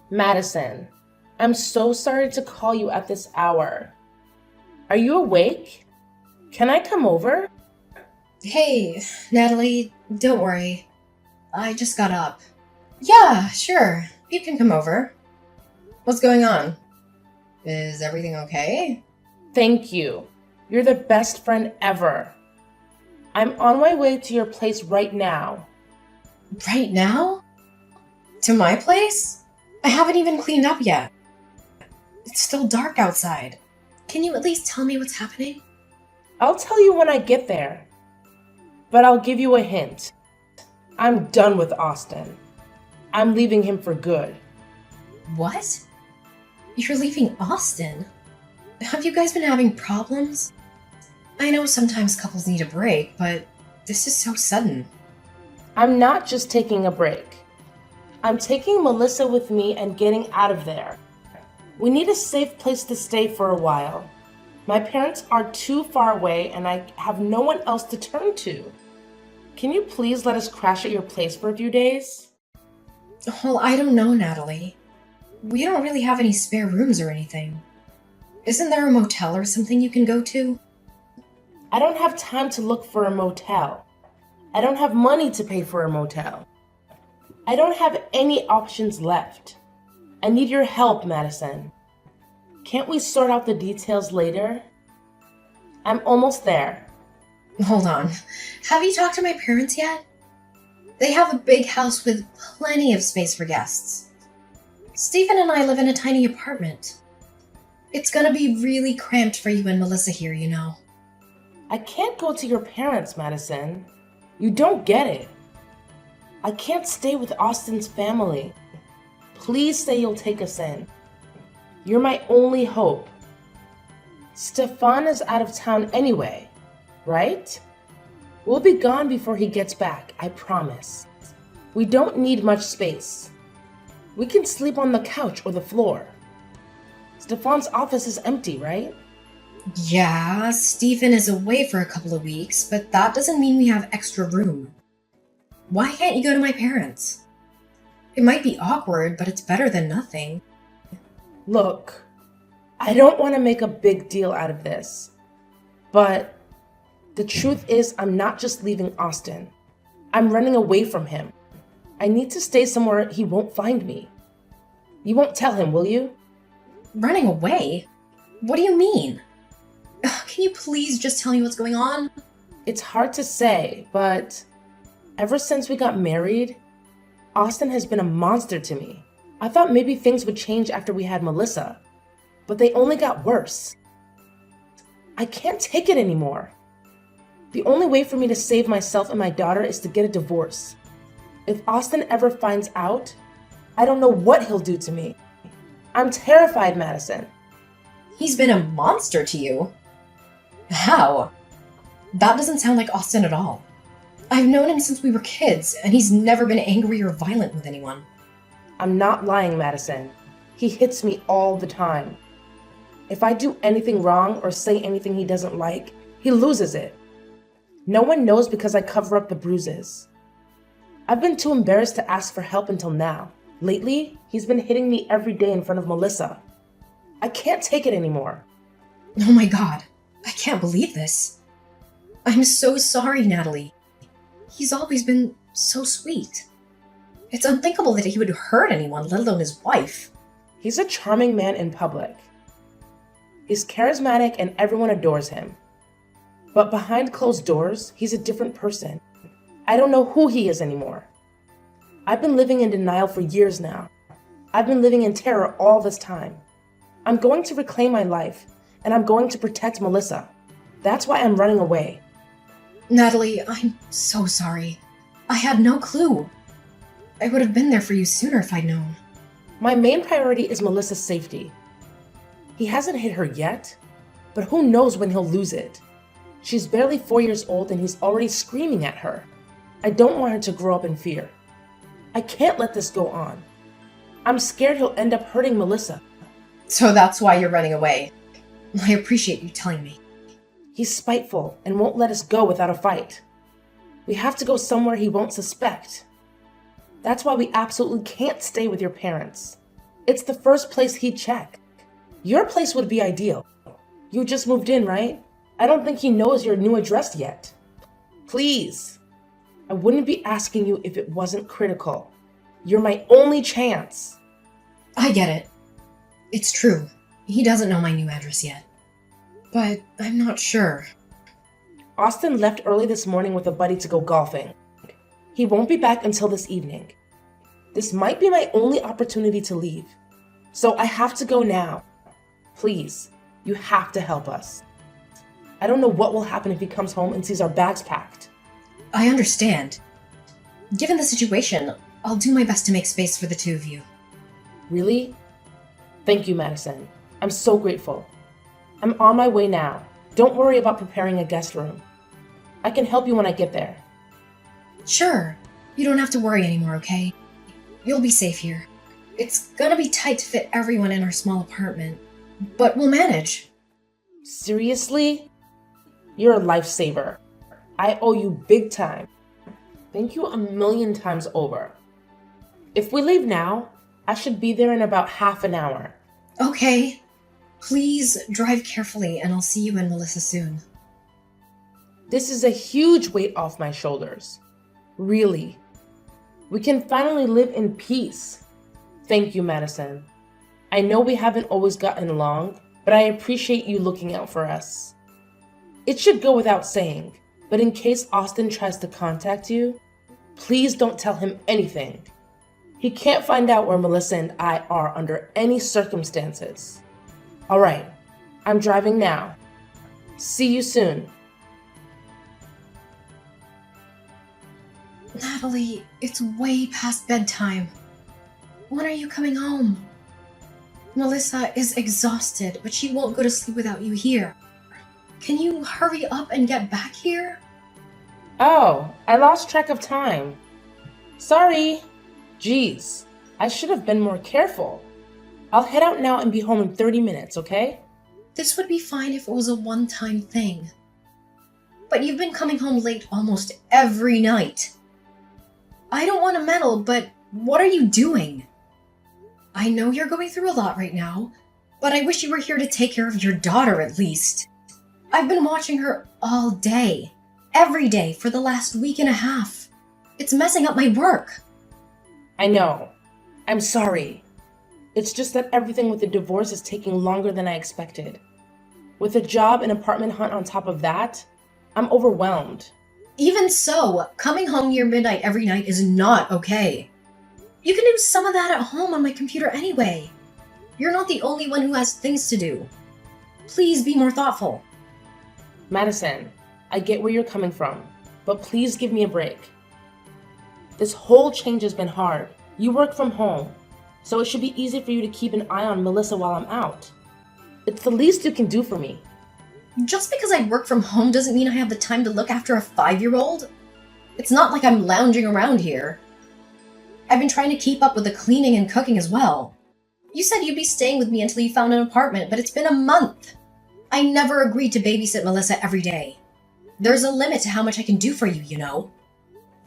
Madison, I'm so sorry to call you at this hour. Are you awake? Can I come over? Hey, Natalie, don't worry. I just got up. Yeah, sure. You can come over. What's going on? Is everything okay? Thank you. You're the best friend ever. I'm on my way to your place right now. Right now? To my place? I haven't even cleaned up yet. It's still dark outside. Can you at least tell me what's happening? I'll tell you when I get there. But I'll give you a hint. I'm done with Austin. I'm leaving him for good. What? You're leaving Austin? Have you guys been having problems? I know sometimes couples need a break, but this is so sudden. I'm not just taking a break. I'm taking Melissa with me and getting out of there. We need a safe place to stay for a while. My parents are too far away and I have no one else to turn to. Can you please let us crash at your place for a few days? Well, I don't know, Natalie. We don't really have any spare rooms or anything. Isn't there a motel or something you can go to? I don't have time to look for a motel. I don't have money to pay for a motel. I don't have any options left. I need your help, Madison. Can't we sort out the details later? I'm almost there. Hold on. Have you talked to my parents yet? They have a big house with plenty of space for guests. Stephen and I live in a tiny apartment. It's gonna be really cramped for you and Melissa here, you know. I can't go to your parents, Madison. You don't get it. I can't stay with Austin's family. Please say you'll take us in. You're my only hope. Stefan is out of town anyway, right? We'll be gone before he gets back, I promise. We don't need much space. We can sleep on the couch or the floor. Stefan's office is empty, right? Yeah, Stephen is away for a couple of weeks, but that doesn't mean we have extra room. Why can't you go to my parents? It might be awkward, but it's better than nothing. Look, I don't want to make a big deal out of this, but the truth is I'm not just leaving Austin. I'm running away from him. I need to stay somewhere he won't find me. You won't tell him, will you? Running away? What do you mean? Can you please just tell me what's going on? It's hard to say, but ever since we got married, Austin has been a monster to me. I thought maybe things would change after we had Melissa, but they only got worse. I can't take it anymore. The only way for me to save myself and my daughter is to get a divorce. If Austin ever finds out, I don't know what he'll do to me. I'm terrified, Madison. He's been a monster to you? How? That doesn't sound like Austin at all. I've known him since we were kids, and he's never been angry or violent with anyone. I'm not lying, Madison. He hits me all the time. If I do anything wrong or say anything he doesn't like, he loses it. No one knows because I cover up the bruises. I've been too embarrassed to ask for help until now. Lately, he's been hitting me every day in front of Melissa. I can't take it anymore. Oh my god, I can't believe this. I'm so sorry, Natalie. He's always been so sweet. It's unthinkable that he would hurt anyone, let alone his wife. He's a charming man in public. He's charismatic and everyone adores him. But behind closed doors, he's a different person. I don't know who he is anymore. I've been living in denial for years now. I've been living in terror all this time. I'm going to reclaim my life, and I'm going to protect Melissa. That's why I'm running away. Natalie, I'm so sorry. I had no clue. I would have been there for you sooner if I'd known. My main priority is Melissa's safety. He hasn't hit her yet, but who knows when he'll lose it. She's barely 4 years old and he's already screaming at her. I don't want her to grow up in fear. I can't let this go on. I'm scared he'll end up hurting Melissa. So that's why you're running away. I appreciate you telling me. He's spiteful and won't let us go without a fight. We have to go somewhere he won't suspect. That's why we absolutely can't stay with your parents. It's the first place he'd check. Your place would be ideal. You just moved in, right? I don't think he knows your new address yet. Please. I wouldn't be asking you if it wasn't critical. You're my only chance. I get it. It's true. He doesn't know my new address yet. But I'm not sure. Austin left early this morning with a buddy to go golfing. He won't be back until this evening. This might be my only opportunity to leave. So I have to go now. Please, you have to help us. I don't know what will happen if he comes home and sees our bags packed. I understand. Given the situation, I'll do my best to make space for the two of you. Really? Thank you, Madison. I'm so grateful. I'm on my way now. Don't worry about preparing a guest room. I can help you when I get there. Sure. You don't have to worry anymore, okay? You'll be safe here. It's gonna be tight to fit everyone in our small apartment, but we'll manage. Seriously? You're a lifesaver. I owe you big time. Thank you a million times over. If we leave now, I should be there in about half an hour. Okay. Please drive carefully and I'll see you and Melissa soon. This is a huge weight off my shoulders. Really. We can finally live in peace. Thank you, Madison. I know we haven't always gotten along, but I appreciate you looking out for us. It should go without saying, but in case Austin tries to contact you, please don't tell him anything. He can't find out where Melissa and I are under any circumstances. All right, I'm driving now. See you soon. Natalie, it's way past bedtime. When are you coming home? Melissa is exhausted, but she won't go to sleep without you here. Can you hurry up and get back here? Oh, I lost track of time. Sorry. Geez, I should have been more careful. I'll head out now and be home in 30 minutes, okay? This would be fine if it was a one-time thing. But you've been coming home late almost every night. I don't want to meddle, but what are you doing? I know you're going through a lot right now, but I wish you were here to take care of your daughter at least. I've been watching her all day, every day for the last week and a half. It's messing up my work. I know. I'm sorry. It's just that everything with the divorce is taking longer than I expected. With a job and apartment hunt on top of that, I'm overwhelmed. Even so, coming home near midnight every night is not okay. You can do some of that at home on my computer anyway. You're not the only one who has things to do. Please be more thoughtful. Madison, I get where you're coming from, but please give me a break. This whole change has been hard. You work from home, so it should be easy for you to keep an eye on Melissa while I'm out. It's the least you can do for me. Just because I work from home doesn't mean I have the time to look after a 5-year-old. It's not like I'm lounging around here. I've been trying to keep up with the cleaning and cooking as well. You said you'd be staying with me until you found an apartment, but it's been a month. I never agreed to babysit Melissa every day. There's a limit to how much I can do for you, you know.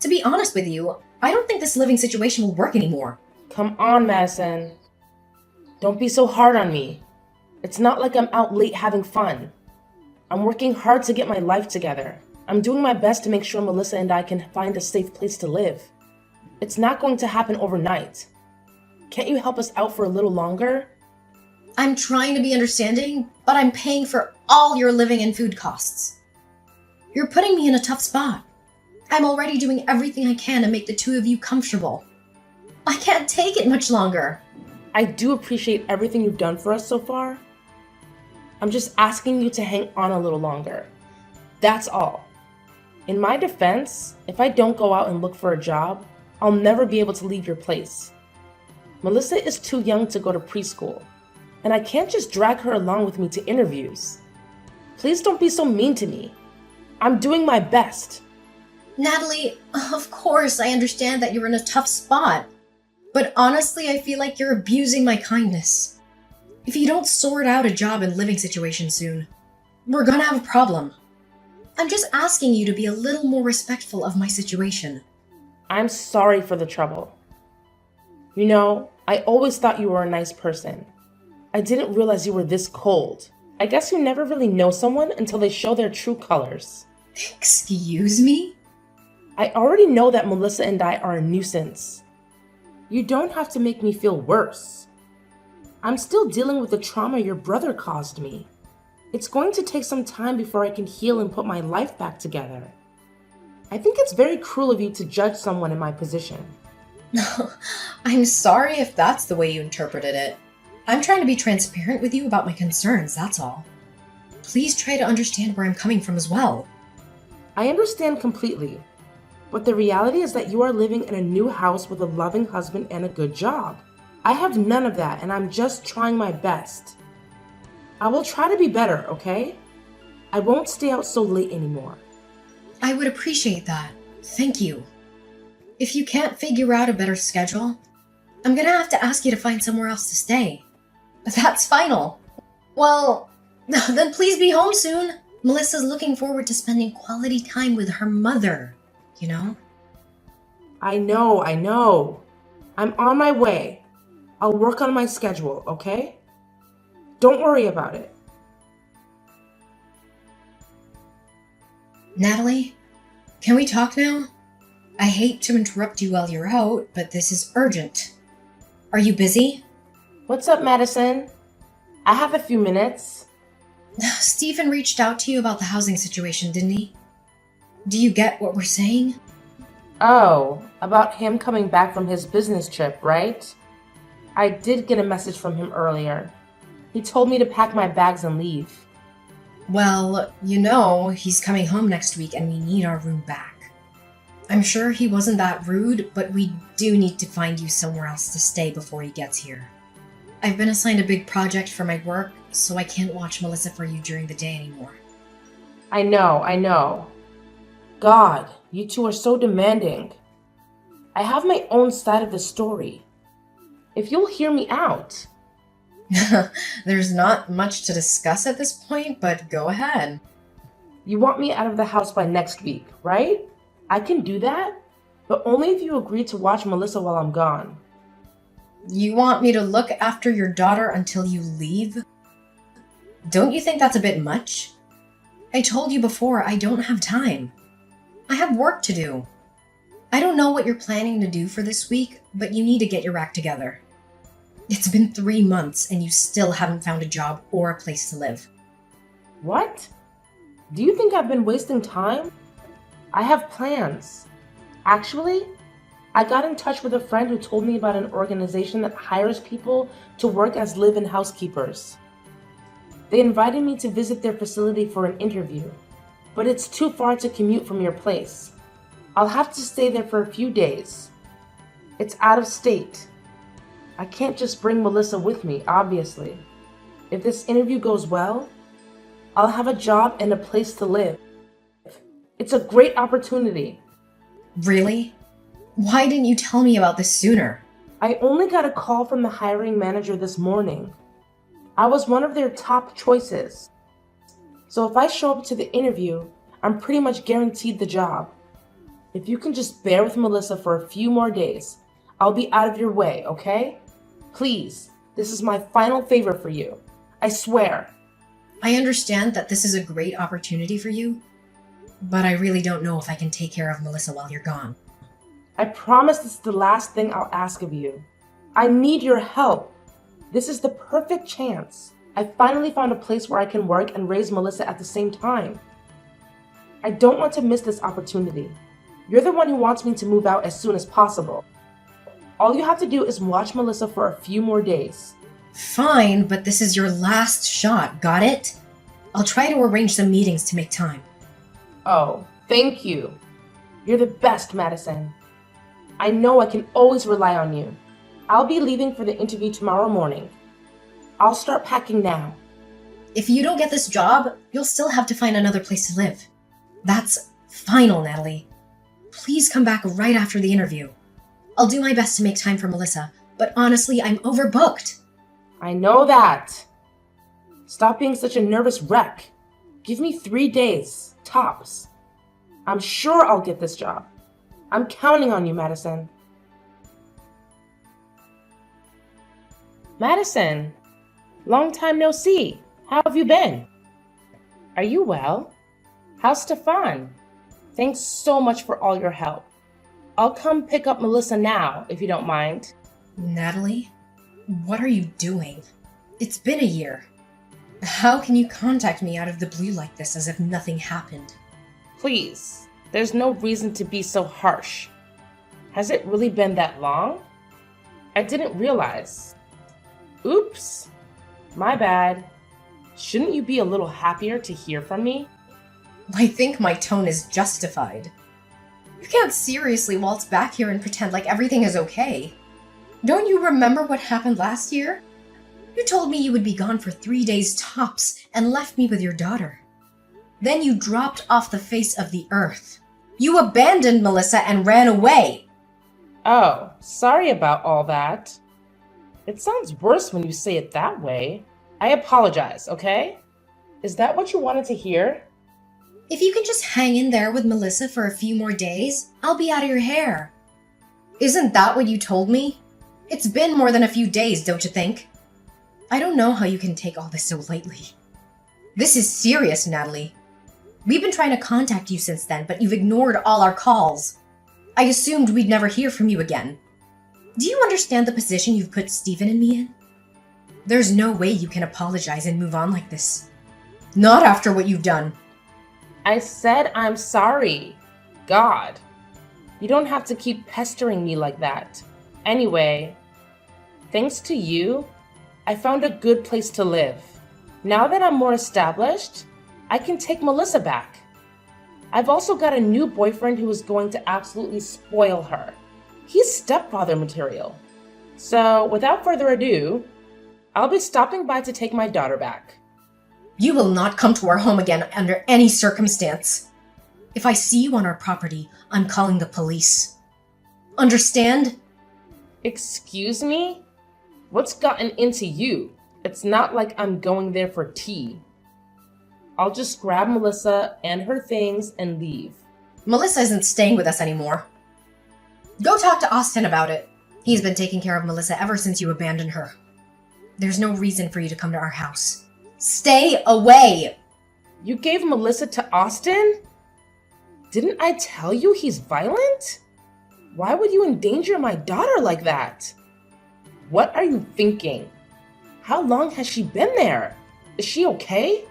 To be honest with you, I don't think this living situation will work anymore. Come on, Madison. Don't be so hard on me. It's not like I'm out late having fun. I'm working hard to get my life together. I'm doing my best to make sure Melissa and I can find a safe place to live. It's not going to happen overnight. Can't you help us out for a little longer? I'm trying to be understanding, but I'm paying for all your living and food costs. You're putting me in a tough spot. I'm already doing everything I can to make the two of you comfortable. I can't take it much longer. I do appreciate everything you've done for us so far. I'm just asking you to hang on a little longer. That's all. In my defense, if I don't go out and look for a job, I'll never be able to leave your place. Melissa is too young to go to preschool, and I can't just drag her along with me to interviews. Please don't be so mean to me. I'm doing my best. Natalie, of course I understand that you're in a tough spot. But honestly, I feel like you're abusing my kindness. If you don't sort out a job and living situation soon, we're gonna have a problem. I'm just asking you to be a little more respectful of my situation. I'm sorry for the trouble. You know, I always thought you were a nice person. I didn't realize you were this cold. I guess you never really know someone until they show their true colors. Excuse me? I already know that Melissa and I are a nuisance. You don't have to make me feel worse. I'm still dealing with the trauma your brother caused me. It's going to take some time before I can heal and put my life back together. I think it's very cruel of you to judge someone in my position. I'm sorry if that's the way you interpreted it. I'm trying to be transparent with you about my concerns, that's all. Please try to understand where I'm coming from as well. I understand completely, but the reality is that you are living in a new house with a loving husband and a good job. I have none of that, and I'm just trying my best. I will try to be better, okay? I won't stay out so late anymore. I would appreciate that. Thank you. If you can't figure out a better schedule, I'm gonna have to ask you to find somewhere else to stay. That's final. Well, then please be home soon. Melissa's looking forward to spending quality time with her mother, you know? I know. I'm on my way. I'll work on my schedule, okay? Don't worry about it. Natalie, can we talk now? I hate to interrupt you while you're out, but this is urgent. Are you busy? What's up, Madison? I have a few minutes. Stephen reached out to you about the housing situation, didn't he? Do you get what we're saying? Oh, about him coming back from his business trip, right? I did get a message from him earlier. He told me to pack my bags and leave. Well, you know, he's coming home next week and we need our room back. I'm sure he wasn't that rude, but we do need to find you somewhere else to stay before he gets here. I've been assigned a big project for my work, so I can't watch Melissa for you during the day anymore. I know. God, you two are so demanding. I have my own side of the story. If you'll hear me out. There's not much to discuss at this point, but go ahead. You want me out of the house by next week, right? I can do that, but only if you agree to watch Melissa while I'm gone. You want me to look after your daughter until you leave? Don't you think that's a bit much? I told you before, I don't have time. I have work to do. I don't know what you're planning to do for this week, but you need to get your act together. It's been 3 months and you still haven't found a job or a place to live. What? Do you think I've been wasting time? I have plans. Actually, I got in touch with a friend who told me about an organization that hires people to work as live-in housekeepers. They invited me to visit their facility for an interview, but it's too far to commute from your place. I'll have to stay there for a few days. It's out of state. I can't just bring Melissa with me, obviously. If this interview goes well, I'll have a job and a place to live. It's a great opportunity. Really? Why didn't you tell me about this sooner? I only got a call from the hiring manager this morning. I was one of their top choices. So if I show up to the interview, I'm pretty much guaranteed the job. If you can just bear with Melissa for a few more days, I'll be out of your way, okay? Please, this is my final favor for you. I swear. I understand that this is a great opportunity for you, but I really don't know if I can take care of Melissa while you're gone. I promise this is the last thing I'll ask of you. I need your help. This is the perfect chance. I finally found a place where I can work and raise Melissa at the same time. I don't want to miss this opportunity. You're the one who wants me to move out as soon as possible. All you have to do is watch Melissa for a few more days. Fine, but this is your last shot, got it? I'll try to arrange some meetings to make time. Oh, thank you. You're the best, Madison. I know I can always rely on you. I'll be leaving for the interview tomorrow morning. I'll start packing now. If you don't get this job, you'll still have to find another place to live. That's final, Natalie. Please come back right after the interview. I'll do my best to make time for Melissa, but honestly, I'm overbooked. I know that. Stop being such a nervous wreck. Give me 3 days, tops. I'm sure I'll get this job. I'm counting on you, Madison. Madison, long time no see. How have you been? Are you well? How's Stefan? Thanks so much for all your help. I'll come pick up Melissa now, if you don't mind. Natalie, what are you doing? It's been a year. How can you contact me out of the blue like this as if nothing happened? Please, there's no reason to be so harsh. Has it really been that long? I didn't realize. Oops, my bad. Shouldn't you be a little happier to hear from me? I think my tone is justified. You can't seriously waltz back here and pretend like everything is okay. Don't you remember what happened last year? You told me you would be gone for 3 days tops and left me with your daughter. Then you dropped off the face of the earth. You abandoned Melissa and ran away. Oh, sorry about all that. It sounds worse when you say it that way. I apologize, okay? Is that what you wanted to hear? If you can just hang in there with Melissa for a few more days, I'll be out of your hair. Isn't that what you told me? It's been more than a few days, don't you think? I don't know how you can take all this so lightly. This is serious, Natalie. We've been trying to contact you since then, but you've ignored all our calls. I assumed we'd never hear from you again. Do you understand the position you've put Stephen and me in? There's no way you can apologize and move on like this. Not after what you've done. I said I'm sorry. God. You don't have to keep pestering me like that. Anyway, thanks to you, I found a good place to live. Now that I'm more established, I can take Melissa back. I've also got a new boyfriend who is going to absolutely spoil her. He's stepfather material. So, without further ado, I'll be stopping by to take my daughter back. You will not come to our home again under any circumstance. If I see you on our property, I'm calling the police. Understand? Excuse me? What's gotten into you? It's not like I'm going there for tea. I'll just grab Melissa and her things and leave. Melissa isn't staying with us anymore. Go talk to Austin about it. He's been taking care of Melissa ever since you abandoned her. There's no reason for you to come to our house. Stay away! You gave Melissa to Austin? Didn't I tell you he's violent? Why would you endanger my daughter like that? What are you thinking? How long has she been there? Is she okay?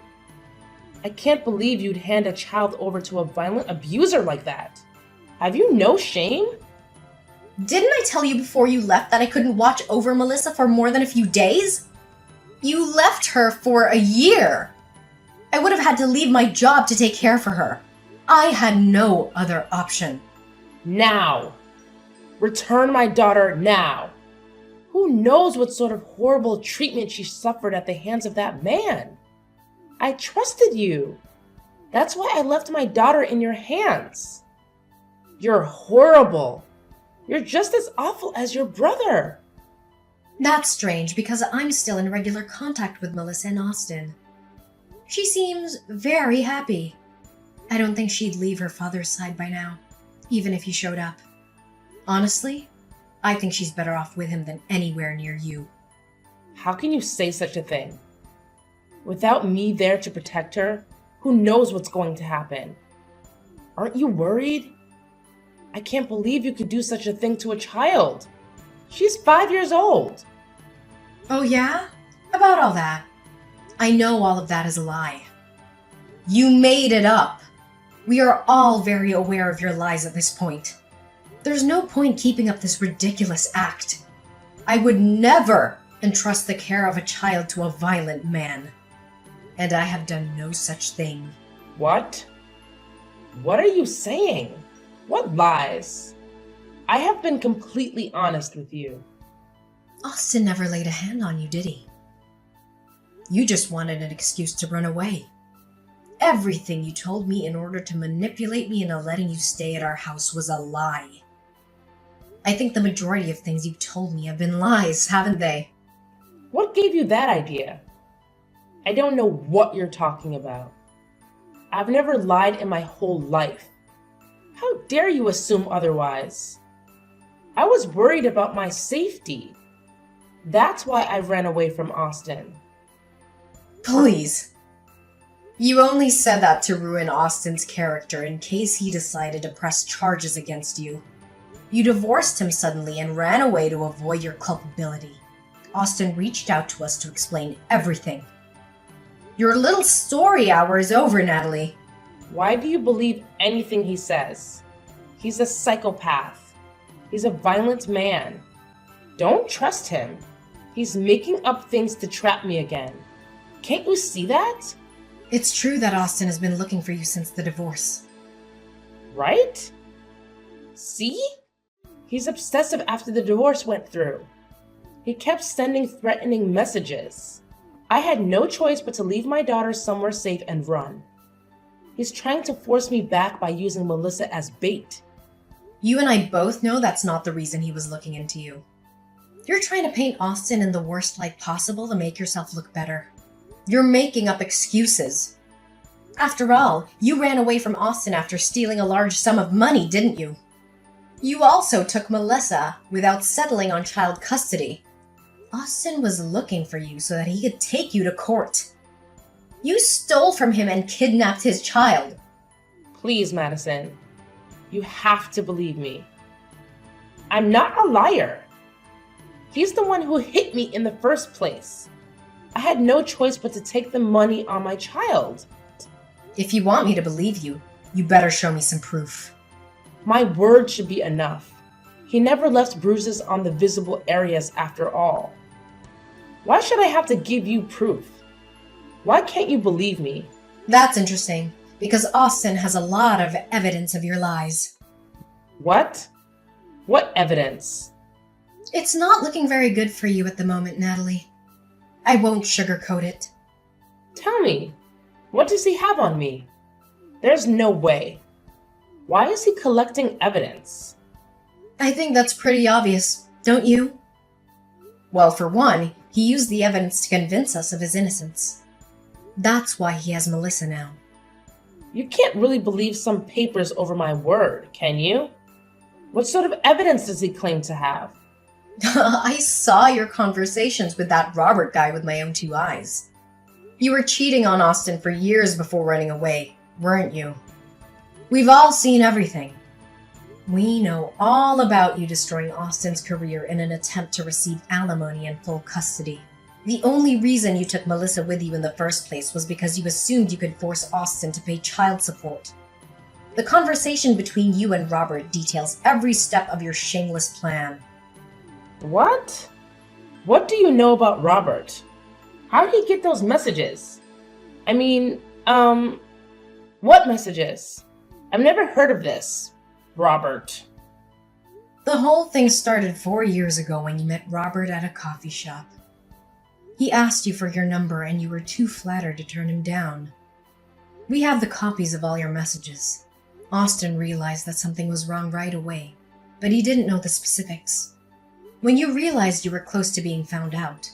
I can't believe you'd hand a child over to a violent abuser like that. Have you no shame? Didn't I tell you before you left that I couldn't watch over Melissa for more than a few days? You left her for a year. I would have had to leave my job to take care for her. I had no other option. Now. Return my daughter now. Who knows what sort of horrible treatment she suffered at the hands of that man? I trusted you. That's why I left my daughter in your hands. You're horrible. You're just as awful as your brother. That's strange because I'm still in regular contact with Melissa and Austin. She seems very happy. I don't think she'd leave her father's side by now, even if he showed up. Honestly, I think she's better off with him than anywhere near you. How can you say such a thing? Without me there to protect her, who knows what's going to happen? Aren't you worried? I can't believe you could do such a thing to a child. She's 5 years old. Oh yeah? About all that. I know all of that is a lie. You made it up. We are all very aware of your lies at this point. There's no point keeping up this ridiculous act. I would never entrust the care of a child to a violent man. And I have done no such thing. What? What are you saying? What lies? I have been completely honest with you. Austin never laid a hand on you, did he? You just wanted an excuse to run away. Everything you told me in order to manipulate me into letting you stay at our house was a lie. I think the majority of things you've told me have been lies, haven't they? What gave you that idea? I don't know what you're talking about. I've never lied in my whole life. How dare you assume otherwise? I was worried about my safety. That's why I ran away from Austin. Please. You only said that to ruin Austin's character in case he decided to press charges against you. You divorced him suddenly and ran away to avoid your culpability. Austin reached out to us to explain everything. Your little story hour is over, Natalie. Why do you believe anything he says? He's a psychopath. He's a violent man. Don't trust him. He's making up things to trap me again. Can't you see that? It's true that Austin has been looking for you since the divorce. Right? See? He's obsessive after the divorce went through. He kept sending threatening messages. I had no choice but to leave my daughter somewhere safe and run. He's trying to force me back by using Melissa as bait. You and I both know that's not the reason he was looking into you. You're trying to paint Austin in the worst light possible to make yourself look better. You're making up excuses. After all, you ran away from Austin after stealing a large sum of money, didn't you? You also took Melissa without settling on child custody. Austin was looking for you so that he could take you to court. You stole from him and kidnapped his child. Please, Madison. You have to believe me. I'm not a liar. He's the one who hit me in the first place. I had no choice but to take the money on my child. If you want me to believe you, you better show me some proof. My word should be enough. He never left bruises on the visible areas after all. Why should I have to give you proof? Why can't you believe me? That's interesting, because Austin has a lot of evidence of your lies. What? What evidence? It's not looking very good for you at the moment, Natalie. I won't sugarcoat it. Tell me, what does he have on me? There's no way. Why is he collecting evidence? I think that's pretty obvious, don't you? Well, for one, he used the evidence to convince us of his innocence. That's why he has Melissa now. You can't really believe some papers over my word, can you? What sort of evidence does he claim to have? I saw your conversations with that Robert guy with my own two eyes. You were cheating on Austin for years before running away, weren't you? We've all seen everything. We know all about you destroying Austin's career in an attempt to receive alimony and full custody. The only reason you took Melissa with you in the first place was because you assumed you could force Austin to pay child support. The conversation between you and Robert details every step of your shameless plan. What? What do you know about Robert? How did he get those messages? I mean, what messages? I've never heard of this, Robert. The whole thing started 4 years ago when you met Robert at a coffee shop. He asked you for your number and you were too flattered to turn him down. We have the copies of all your messages. Austin realized that something was wrong right away, but he didn't know the specifics. When you realized you were close to being found out,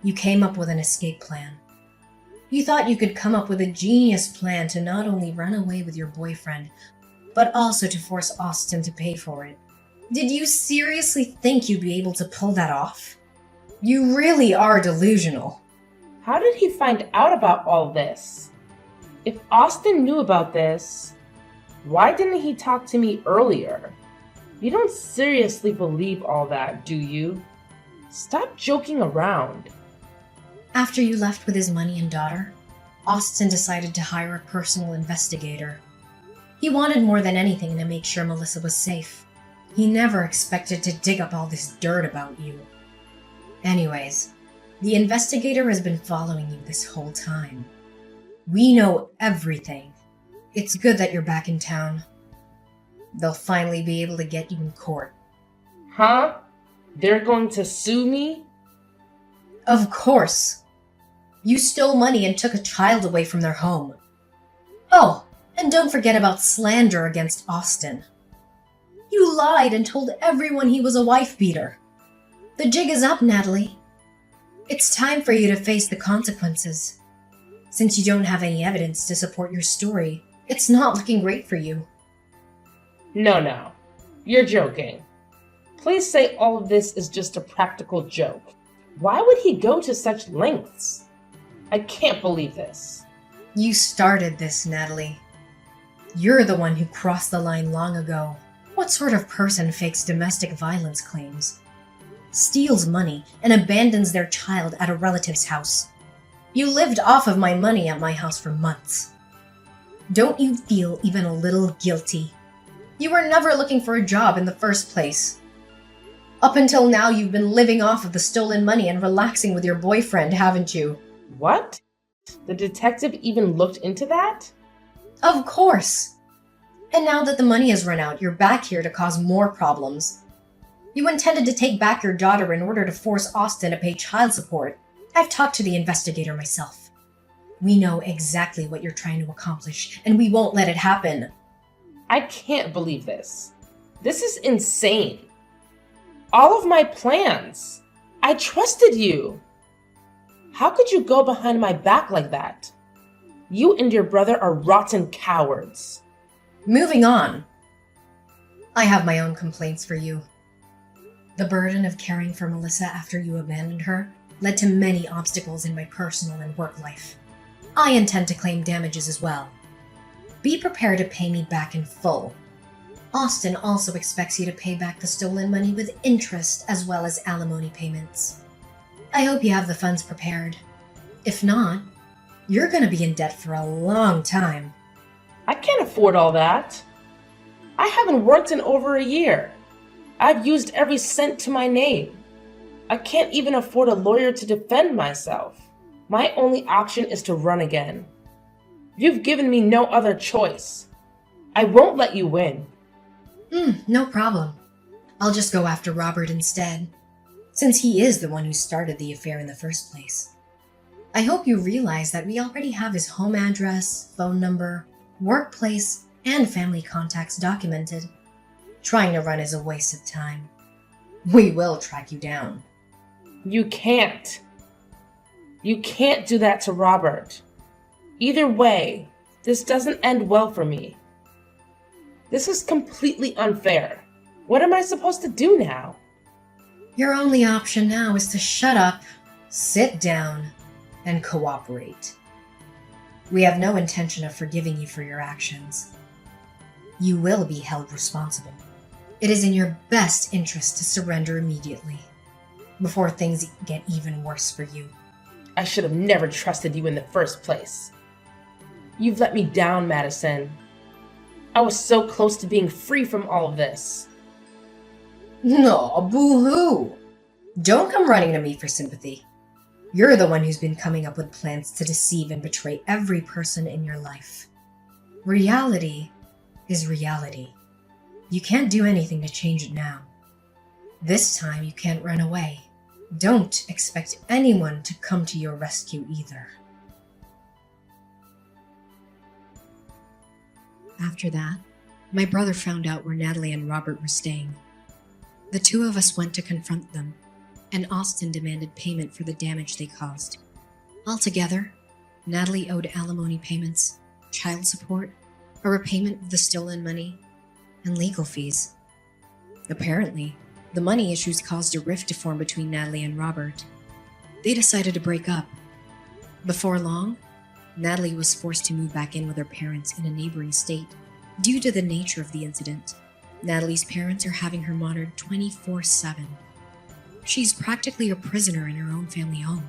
you came up with an escape plan. You thought you could come up with a genius plan to not only run away with your boyfriend, but also to force Austin to pay for it. Did you seriously think you'd be able to pull that off? You really are delusional. How did he find out about all this? If Austin knew about this, why didn't he talk to me earlier? You don't seriously believe all that, do you? Stop joking around. After you left with his money and daughter, Austin decided to hire a personal investigator. He wanted more than anything to make sure Melissa was safe. He never expected to dig up all this dirt about you. Anyways, the investigator has been following you this whole time. We know everything. It's good that you're back in town. They'll finally be able to get you in court. Huh? They're going to sue me? Of course. You stole money and took a child away from their home. Oh, and don't forget about slander against Austin. You lied and told everyone he was a wife beater. The jig is up, Natalie. It's time for you to face the consequences. Since you don't have any evidence to support your story, it's not looking great for you. No. You're joking. Please say all of this is just a practical joke. Why would he go to such lengths? I can't believe this. You started this, Natalie. You're the one who crossed the line long ago. What sort of person fakes domestic violence claims, steals money, and abandons their child at a relative's house? You lived off of my money at my house for months. Don't you feel even a little guilty? You were never looking for a job in the first place. Up until now, you've been living off of the stolen money and relaxing with your boyfriend, haven't you? What? The detective even looked into that? Of course. And now that the money has run out, you're back here to cause more problems. You intended to take back your daughter in order to force Austin to pay child support. I've talked to the investigator myself. We know exactly what you're trying to accomplish, and we won't let it happen. I can't believe this. This is insane. All of my plans. I trusted you. How could you go behind my back like that? You and your brother are rotten cowards. Moving on. I have my own complaints for you. The burden of caring for Melissa after you abandoned her led to many obstacles in my personal and work life. I intend to claim damages as well. Be prepared to pay me back in full. Austin also expects you to pay back the stolen money with interest as well as alimony payments. I hope you have the funds prepared. If not, you're going to be in debt for a long time. I can't afford all that. I haven't worked in over a year. I've used every cent to my name. I can't even afford a lawyer to defend myself. My only option is to run again. You've given me no other choice. I won't let you win. No problem. I'll just go after Robert instead, since he is the one who started the affair in the first place. I hope you realize that we already have his home address, phone number, workplace, and family contacts documented. Trying to run is a waste of time. We will track you down. You can't. You can't do that to Robert. Either way, this doesn't end well for me. This is completely unfair. What am I supposed to do now? Your only option now is to shut up, sit down, and cooperate. We have no intention of forgiving you for your actions. You will be held responsible. It is in your best interest to surrender immediately, before things get even worse for you. I should have never trusted you in the first place. You've let me down, Madison. I was so close to being free from all of this. No, boo-hoo! Don't come running to me for sympathy. You're the one who's been coming up with plans to deceive and betray every person in your life. Reality is reality. You can't do anything to change it now. This time you can't run away. Don't expect anyone to come to your rescue either. After that, my brother found out where Natalie and Robert were staying. The two of us went to confront them, and Austin demanded payment for the damage they caused. Altogether, Natalie owed alimony payments, child support, a repayment of the stolen money, and legal fees. Apparently, the money issues caused a rift to form between Natalie and Robert. They decided to break up. Before long, Natalie was forced to move back in with her parents in a neighboring state. Due to the nature of the incident, Natalie's parents are having her monitored 24/7. She's practically a prisoner in her own family home.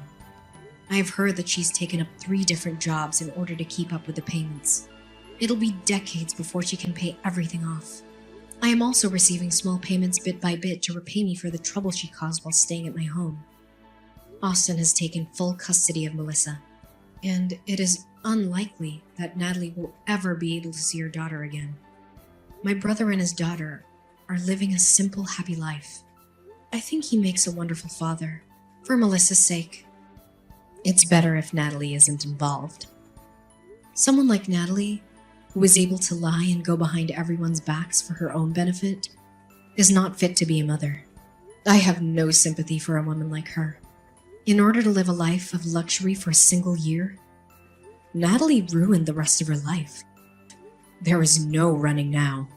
I have heard that she's taken up 3 different jobs in order to keep up with the payments. It'll be decades before she can pay everything off. I am also receiving small payments bit by bit to repay me for the trouble she caused while staying at my home. Austin has taken full custody of Melissa, and it is unlikely that Natalie will ever be able to see her daughter again. My brother and his daughter are living a simple, happy life. I think he makes a wonderful father, for Melissa's sake. It's better if Natalie isn't involved. Someone like Natalie, who is able to lie and go behind everyone's backs for her own benefit, is not fit to be a mother. I have no sympathy for a woman like her. In order to live a life of luxury for a single year, Natalie ruined the rest of her life. There is no running now.